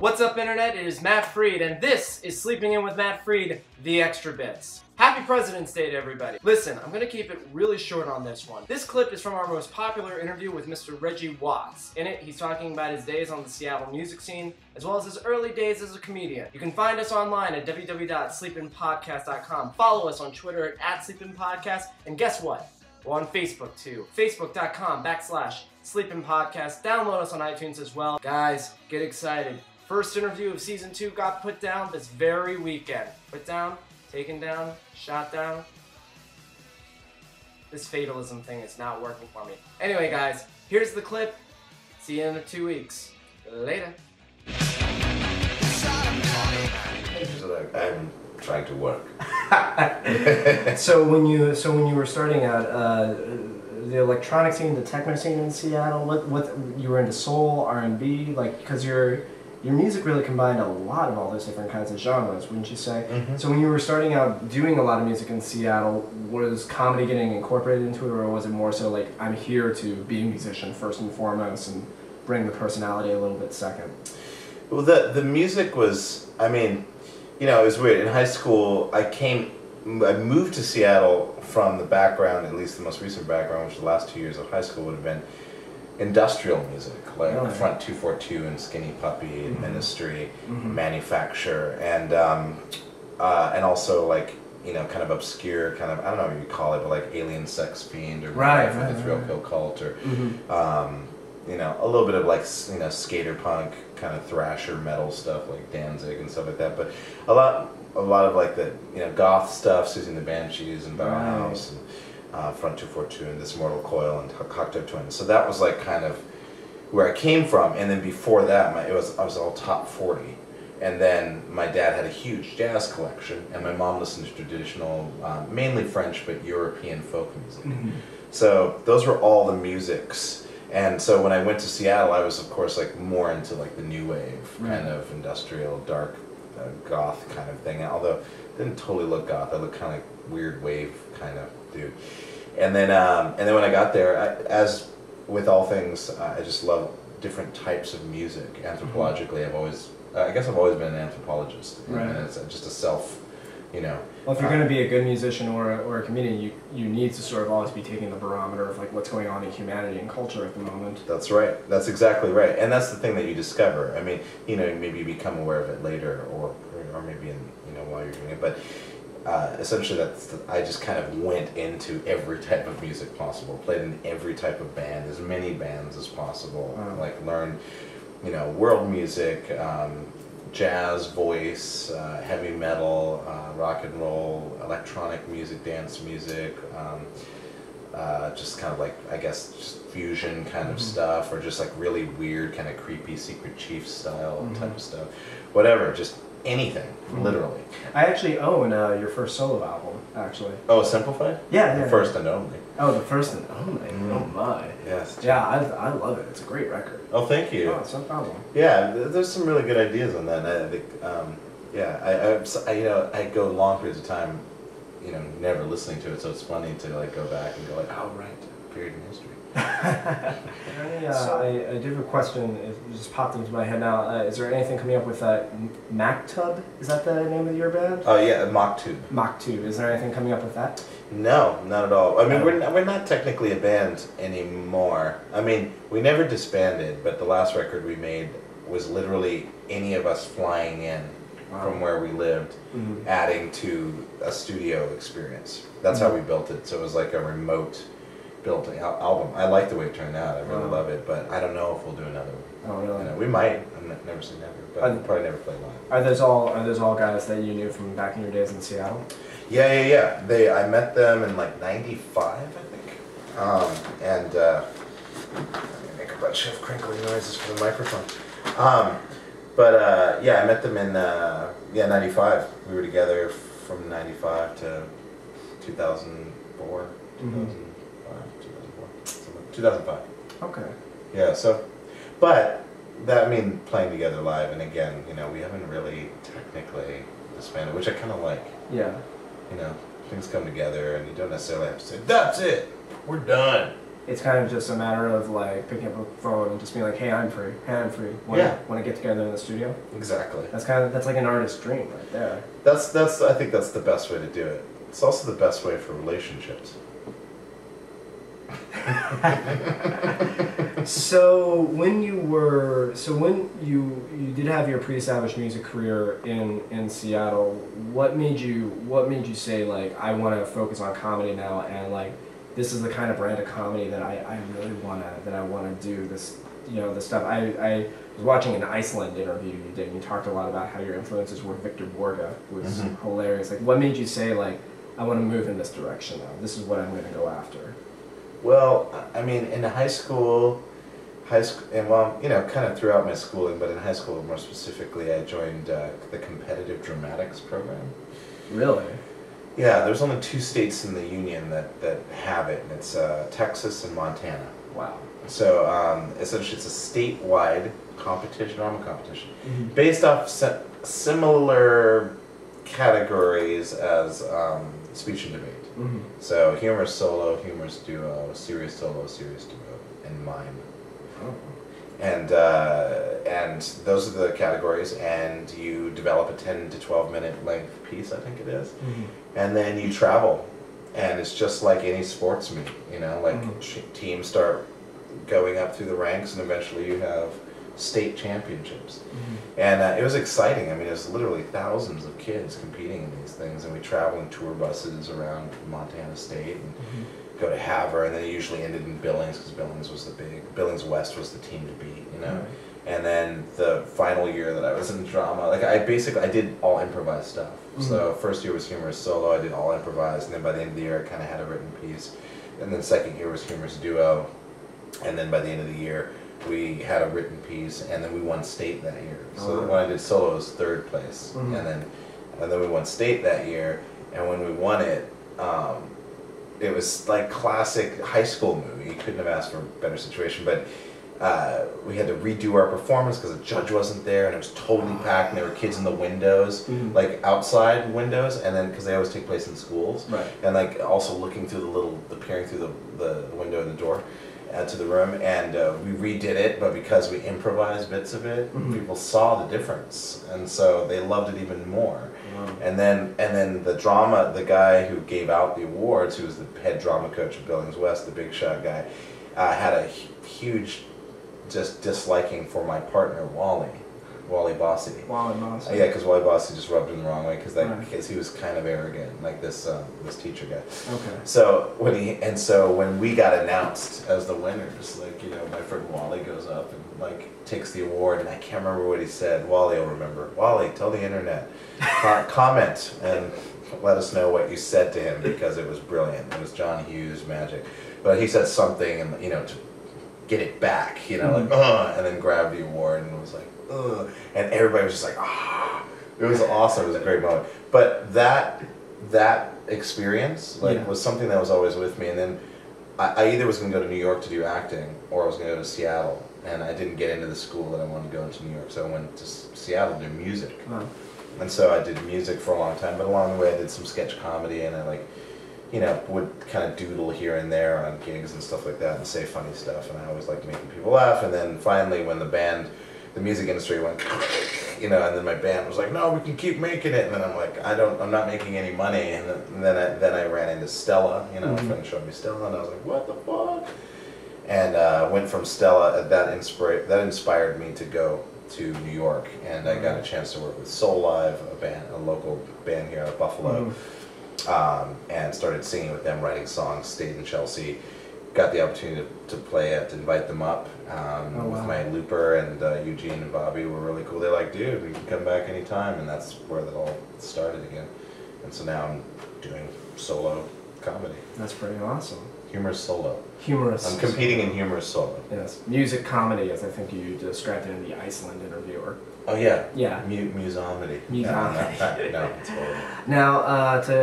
What's up, Internet? It is Matt Freed, and this is Sleeping In with Matt Freed, The Extra Bits. Happy President's Day to everybody. Listen, I'm gonna keep it really short on this one. This clip is from our most popular interview with Mr. Reggie Watts. In it, he's talking about his days on the Seattle music scene, as well as his early days as a comedian. You can find us online at www.sleepinpodcast.com. Follow us on Twitter at @sleepinpodcast, and guess what? We're on Facebook too. Facebook.com/sleepinpodcast. Download us on iTunes as well. Guys, get excited. First interview of season 2 got put down this very weekend. Put down, taken down, shot down. This fatalism thing is not working for me. Anyway, guys, here's the clip. See you in 2 weeks. Later. I'm trying to work. So when you were starting out, the electronic scene, the techno scene in Seattle, what you were into soul, R&B, like, because your music really combined a lot of all those different kinds of genres, wouldn't you say? Mm-hmm. So when you were starting out doing a lot of music in Seattle, was comedy getting incorporated into it, or was it more so like, I'm here to be a musician first and foremost and bring the personality a little bit second? Well, the music was, I mean, you know, it was weird. In high school, I moved to Seattle from the background, at least the most recent background, which the last 2 years of high school would have been industrial music, like Front 242 and Skinny Puppy and Ministry, Manufacture, and also like, you know, kind of obscure, kind of, I don't know what you call it, but like Alien Sex Fiend or the Thrill Kill Cult, or you know, a little bit of like, you know, skater punk, kind of thrasher metal stuff like Danzig and stuff like that, but a lot of like the, you know, goth stuff, Susie and the Banshees and Bauhaus and Front 242 and This Mortal Coil and Cocktail Twins. So that was like kind of where I came from, and then before that, I was all top 40. And then my dad had a huge jazz collection, and my mom listened to traditional, mainly French, but European folk music. So those were all the musics. And so when I went to Seattle, I was, of course, like more into like the new wave, kind of industrial, dark, goth kind of thing. Although I didn't totally look goth, I looked kind of like weird wave kind of dude. And then when I got there, as with all things, I just love different types of music. Anthropologically, I guess I've always been an anthropologist. Right. And it's just a self, you know. Well, if you're going to be a good musician or a comedian, you need to sort of always be taking the barometer of like what's going on in humanity and culture at the moment. That's right. That's exactly right. And that's the thing that you discover. I mean, you know, maybe you become aware of it later, or maybe in, you know, while you're doing it. But essentially, I just kind of went into every type of music possible. Played in every type of band, as many bands as possible. Like learned, you know, world music. Jazz, voice, heavy metal, rock and roll, electronic music, dance music, just kind of like, I guess, just fusion kind of stuff, or just like really weird, kind of creepy Secret Chief style type of stuff. Whatever, just anything, literally. I actually own your first solo album, actually. Oh, Simplified? Yeah. The first and only. Oh, the first and only. Oh my. Yes. Yeah, I love it. It's a great record. Oh, thank you. Oh, it's no problem. Yeah, there's some really good ideas on that. I think, I you know, I go long periods of time, you know, never listening to it, so it's funny to like go back and go like, oh right, period in history. I do have a question. It just popped into my head now. Is there anything coming up with Mactub? Is that the name of your band? Oh yeah, Mock-Tube. Mock-Tube. Is there anything coming up with that? No, not at all. I mean, we're not technically a band anymore. I mean, we never disbanded, but the last record we made was literally any of us flying in from where we lived, adding to a studio experience. That's how we built it. So it was like a remote built album. I like the way it turned out. I really love it, but I don't know if we'll do another one. Oh really? You know, we might. I've never seen never, but we'll probably never play live. Are those all guys that you knew from back in your days in Seattle? Yeah. I met them in like '95, I think. Let me make a bunch of crinkly noises for the microphone. Yeah, I met them in '95. We were together from '95 to 2004. 2005. Okay. Yeah, so, but that, I mean, playing together live, and again, you know, we haven't really technically disbanded, which I kind of like. Yeah. You know, things come together, and you don't necessarily have to say, that's it, we're done. it's kind of just a matter of like picking up a phone and just being like, hey, I'm free. Hey, I'm free. Want to get together in the studio? Exactly. That's like an artist's dream right there. I think that's the best way to do it. It's also the best way for relationships. So when you did have your pre-established music career in Seattle, what made you say like, I want to focus on comedy now, and like this is the kind of brand of comedy that I really wanna do this, this stuff. I was watching an Iceland interview you did, and you talked a lot about how your influences were Victor Borge, who was hilarious. Like, what made you say like, I want to move in this direction now? This is what I'm going to go after. Well, I mean, in high school, and well, kind of throughout my schooling, but in high school more specifically, I joined the competitive dramatics program. Really? Yeah, there's only 2 states in the union that have it, and it's Texas and Montana. Wow. So essentially, it's a statewide competition, drama competition, based off similar categories as speech and debate. So humorous solo, humorous duo, serious solo, serious duo, and mime. Oh. And those are the categories, and you develop a 10 to 12 minute length piece, I think it is, and then you travel, and it's just like any sports meet, teams start going up through the ranks, and eventually you have state championships. And it was exciting. I mean, it was literally thousands of kids competing in these things, and we travel in tour buses around Montana State and go to Havre, and then it usually ended in Billings, because Billings West was the team to beat, And then the final year that I was in drama, like I did all improvised stuff. So first year was humorous solo, I did all improvised, and then by the end of the year I kind of had a written piece. And then second year was humorous duo, and then by the end of the year we had a written piece, and then we won state that year. So when I did solo, it was 3rd place, and then we won state that year. And when we won it, it was like classic high school movie. You couldn't have asked for a better situation. But we had to redo our performance because the judge wasn't there, and it was totally packed, and there were kids in the windows, like outside windows, and then because they always take place in schools, and like also looking through peering through the window and the door to the room, and we redid it, but because we improvised bits of it, people saw the difference, and so they loved it even more. And then the guy who gave out the awards, who was the head drama coach of Billings West, the big shot guy, had a huge just disliking for my partner Wally Bossy. Yeah, because Wally Bossy just rubbed him the wrong way because he was kind of arrogant, like this teacher guy. Okay. So when we got announced as the winners, my friend Wally goes up and takes the award, and I can't remember what he said. Wally will remember. Wally, tell the internet, comment and let us know what you said to him, because it was brilliant. It was John Hughes magic, but he said something, and to get it back, and then grabbed the award, and it was like, ugh, and everybody was just like, ah. It was awesome. It was a great moment. But that experience was something that was always with me. And then I either was going to go to New York to do acting, or I was going to go to Seattle, and I didn't get into the school that I wanted to go into New York, so I went to Seattle to do music. And so I did music for a long time, but along the way I did some sketch comedy, and I would kind of doodle here and there on gigs and stuff like that, and say funny stuff, and I always liked making people laugh. And then finally, when the music industry went, and then my band was like, no, we can keep making it, and then I'm like, I'm not making any money. And then I ran into Stella, a friend showed me Stella, and I was like, what the fuck? And went from Stella. That inspired me to go to New York, and I got a chance to work with Soul Live, a local band here out of Buffalo, and started singing with them, writing songs. Stayed in Chelsea, got the opportunity to play it, to invite them up with my looper, and Eugene and Bobby were really cool. They're like, dude, we can come back anytime, and that's where it all started again. And so now I'm doing solo comedy. That's pretty awesome. Humorous solo. Humorous. I'm competing in humorous solo. Yes. Music comedy, as I think you described it in the Iceland interviewer. Oh yeah. Yeah. Musomedy. Musomedy. No, it's horrible. Now, to